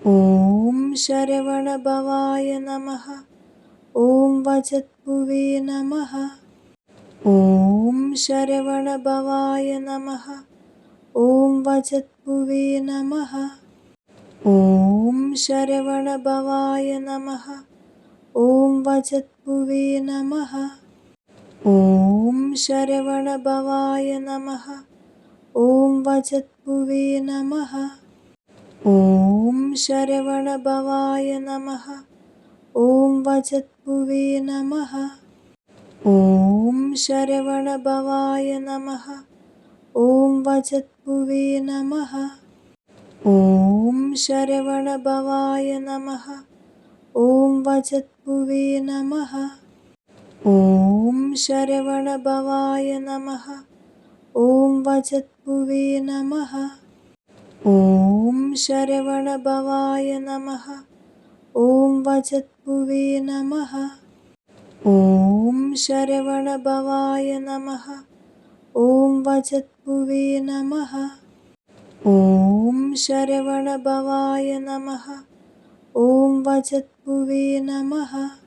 ॐ शरवणभवाय नमः। ॐ वजत्पुवे नमः। ॐ शरवणभवाय नमः। ॐ वजत्पुवे नमः। ॐ शरवणभवाय नमः। ॐ वजत्पुवे नमः। ॐ शरवणभवाय नमः। ॐ वजत्पुवे नमः। ॐ शरवणभवाय नमः। ॐ वजत्पुवे नमः। ॐ शरवणभवाय नमः। ॐ वजत्पुवे नमः। ॐ शरवणभवाय नमः। ॐ वजत्पुवे नमः। ॐ शरवणभवाय नमः। ॐ वजत्पुवे नमः। ॐ शरवणभवाय नमः। ॐ वजत्पुवे नमः। ॐ शरवणभवाय नमः। ॐ वजत्पुवे नमः। ॐ शरवणभवाय नमः। ॐ वजत्पुवे नमः।